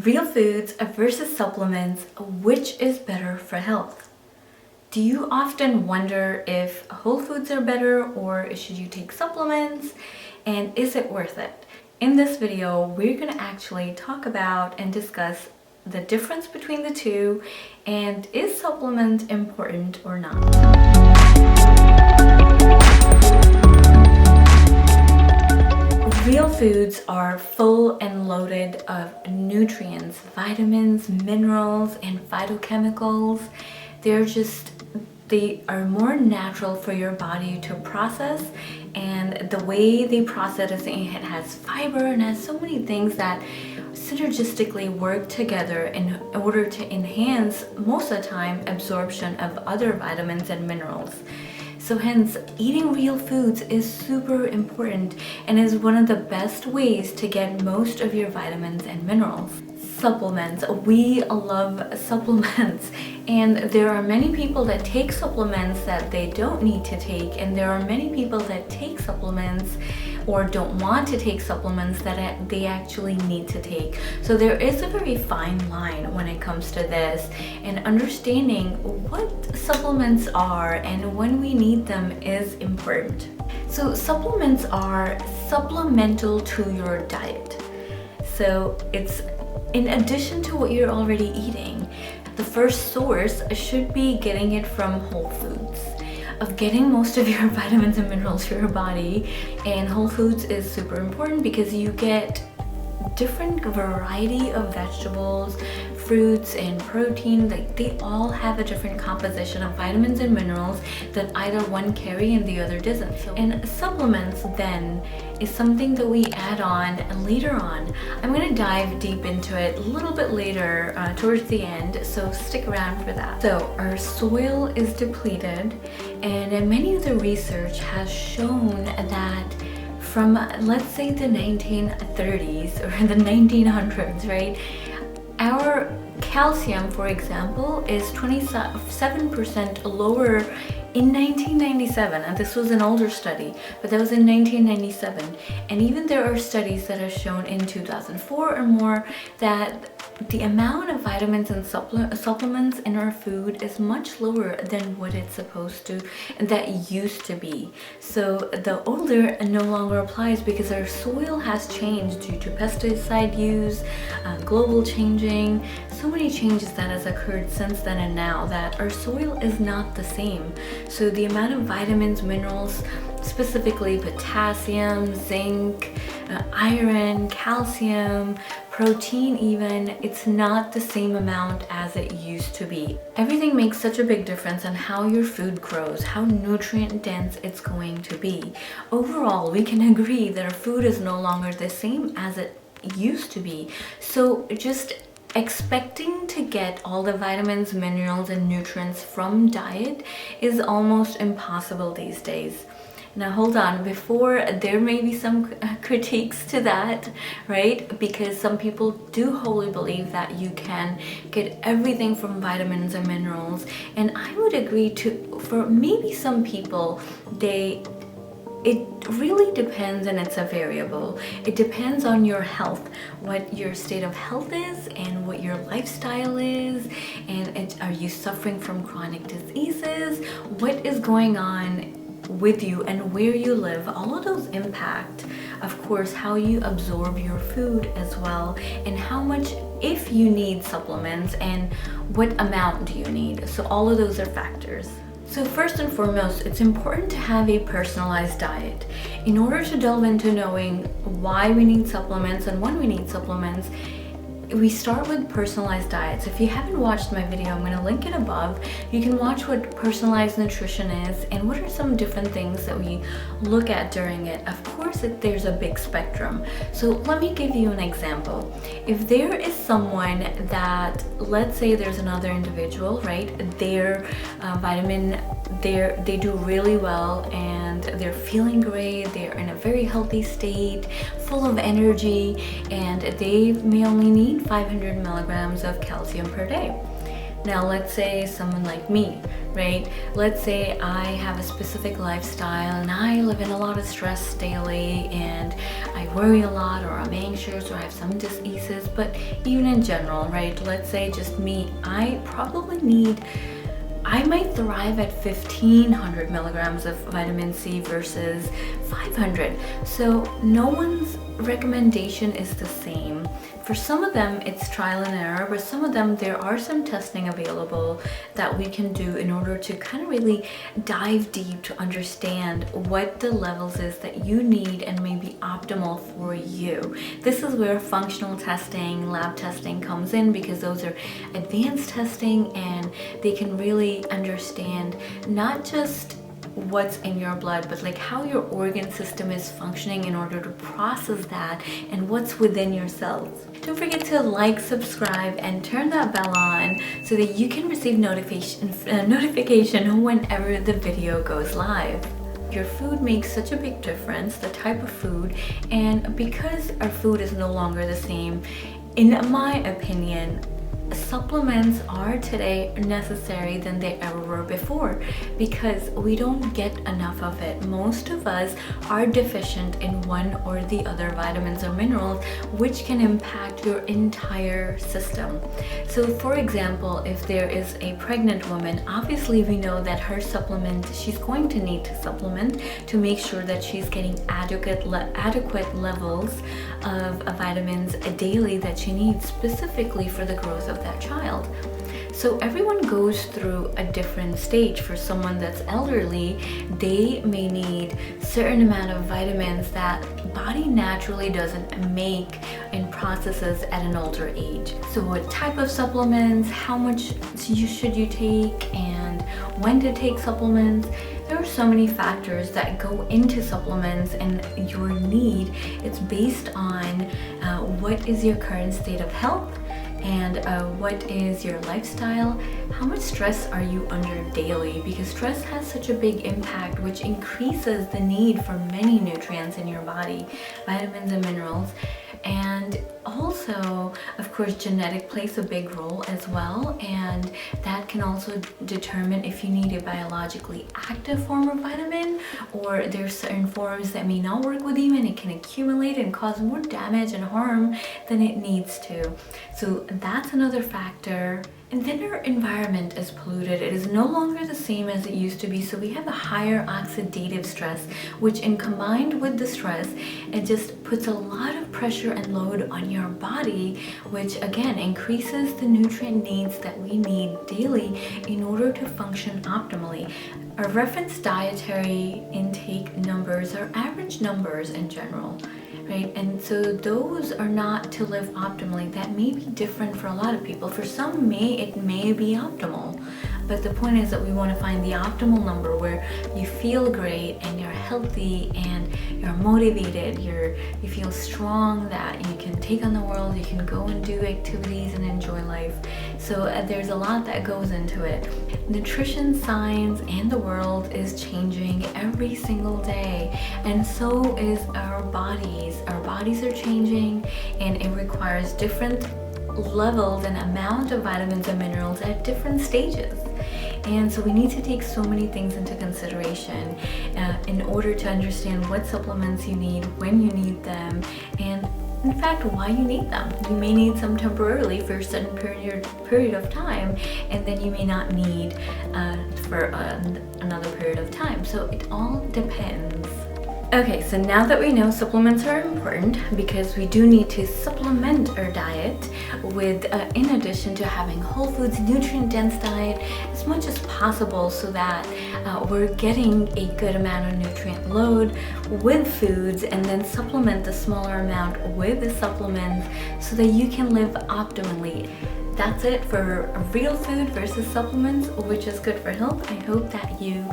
Real foods versus supplements, which is better for health? Do you often wonder if whole foods are better or should you take supplements, and is it worth it? In this video, we're going to actually talk about and discuss the difference between the two and is supplement important or not. Real foods are full and loaded of nutrients, vitamins, minerals, and phytochemicals. They are more natural for your body to process, and the way they process it has fiber and has so many things that synergistically work together in order to enhance, most of the time, absorption of other vitamins and minerals. So hence, eating real foods is super important and is one of the best ways to get most of your vitamins and minerals. Supplements. We love supplements, and there are many people that take supplements that they don't need to take, and there are many people that take supplements or don't want to take supplements that they actually need to take. So there is a very fine line when it comes to this, and understanding what supplements are and when we need them is important. So supplements are supplemental to your diet. So it's in addition to what you're already eating. The first source should be getting it from whole foods, of getting most of your vitamins and minerals to your body. And whole foods is super important because you get different variety of vegetables, fruits, and protein. They all have a different composition of vitamins and minerals that either one carry and the other doesn't. And supplements then is something that we add on later on. I'm going to dive deep into it a little bit later towards the end, so stick around for that. So our soil is depleted, and many of the research has shown that from, let's say, the 1930s or the 1900s, right? Our calcium, for example, is 27% lower in 1997, and this was an older study, but that was in 1997. And even there are studies that have shown in 2004 or more that the amount of vitamins and supplements in our food is much lower than what it's supposed to, and that used to be. So the older no longer applies because our soil has changed due to pesticide use, global changing, so many changes that has occurred since then and now that our soil is not the same. So the amount of vitamins, minerals, specifically potassium, zinc, iron, calcium, protein even, it's not the same amount as it used to be. Everything makes such a big difference on how your food grows, how nutrient dense it's going to be. Overall, we can agree that our food is no longer the same as it used to be. So just expecting to get all the vitamins, minerals, and nutrients from diet is almost impossible these days. Now hold on, before there may be some critiques to that, right? Because some people do wholly believe that you can get everything from vitamins and minerals, and I would agree to, for maybe some people, it really depends, and it's a variable. It depends on your health, what your state of health is and what your lifestyle is, and are you suffering from chronic diseases? What is going on with you and where you live? All of those impact, of course, how you absorb your food as well, and how much, if you need supplements, and what amount do you need. So all of those are factors. So first and foremost, it's important to have a personalized diet. In order to delve into knowing why we need supplements and when we need supplements, we start with personalized diets. If you haven't watched my video, I'm going to link it above. You can watch what personalized nutrition is and what are some different things that we look at during it. Of course, there's a big spectrum. So let me give you an example. If there is someone that, let's say there's another individual, right? Their they do really well and they're feeling great, they're in a very healthy state, full of energy, and they may only need 500 milligrams of calcium per day. Now let's say someone like me, right? Let's say I have a specific lifestyle and I live in a lot of stress daily and I worry a lot, or I'm anxious, or I have some diseases. But even in general, right? Let's say just me, I might thrive at 1500 milligrams of vitamin C versus 500. So no one's recommendation is the same. For some of them, it's trial and error, but some of them, there are some testing available that we can do in order to kind of really dive deep to understand what the levels is that you need and may be optimal for you. This is where functional testing, lab testing comes in, because those are advanced testing and they can really understand not just what's in your blood, but like how your organ system is functioning in order to process that and what's within your cells. Don't forget to like, subscribe, and turn that bell on so that you can receive notification whenever the video goes live. Your food makes such a big difference, the type of food, and because our food is no longer the same, in my opinion, supplements are today necessary than they ever were before, because we don't get enough of it. Most of us are deficient in one or the other vitamins or minerals, which can impact your entire system. So for example, if there is a pregnant woman, obviously we know that her supplement, she's going to need to supplement to make sure that she's getting adequate levels of vitamins daily that she needs, specifically for the growth of that child. So everyone goes through a different stage. For someone that's elderly, they may need certain amount of vitamins that body naturally doesn't make and processes at an older age. So what type of supplements, how much should you take, and when to take supplements. There are so many factors that go into supplements and your need. It's based on what is your current state of health, and what is your lifestyle, how much stress are you under daily, because stress has such a big impact, which increases the need for many nutrients in your body, vitamins and minerals. And also, of course, genetic plays a big role as well, and that can also determine if you need a biologically active form of vitamin, or there's certain forms that may not work with you and it can accumulate and cause more damage and harm than it needs to. So that's another factor. And then our environment is polluted. It is no longer the same as it used to be. So we have a higher oxidative stress, which in combined with the stress, it just puts a lot of pressure and load on your body, which again increases the nutrient needs that we need daily in order to function optimally. Our reference dietary intake numbers are average numbers in general. Right? And so those are not to live optimally. That may be different for a lot of people. For some, it may be optimal. But the point is that we want to find the optimal number where you feel great and you're healthy and you're motivated, you feel strong, that you can take on the world, you can go and do activities and enjoy life. So there's a lot that goes into it. Nutrition science and the world is changing every single day, and so is our bodies. Our bodies are changing, and it requires different levels and amount of vitamins and minerals at different stages. And so we need to take so many things into consideration in order to understand what supplements you need, when you need them, and in fact why you need them. You may need some temporarily for a certain period of time, and then you may not need for another period of time. So it all depends. Okay, so now that we know supplements are important, because we do need to supplement our diet with, in addition to having whole foods, nutrient-dense diet as much as possible, so that we're getting a good amount of nutrient load with foods, and then supplement the smaller amount with the supplements so that you can live optimally. That's it for real food versus supplements, which is good for health. I hope that you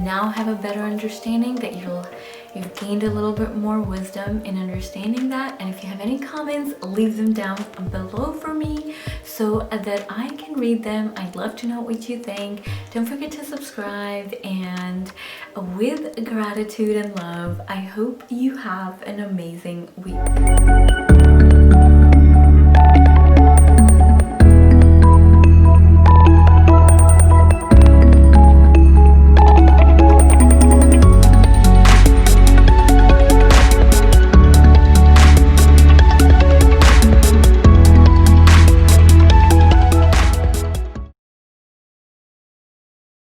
now have a better understanding, that you've gained a little bit more wisdom in understanding that. And if you have any comments, leave them down below for me so that I can read them. I'd love to know what you think. Don't forget to subscribe, and with gratitude and love, I hope you have an amazing week.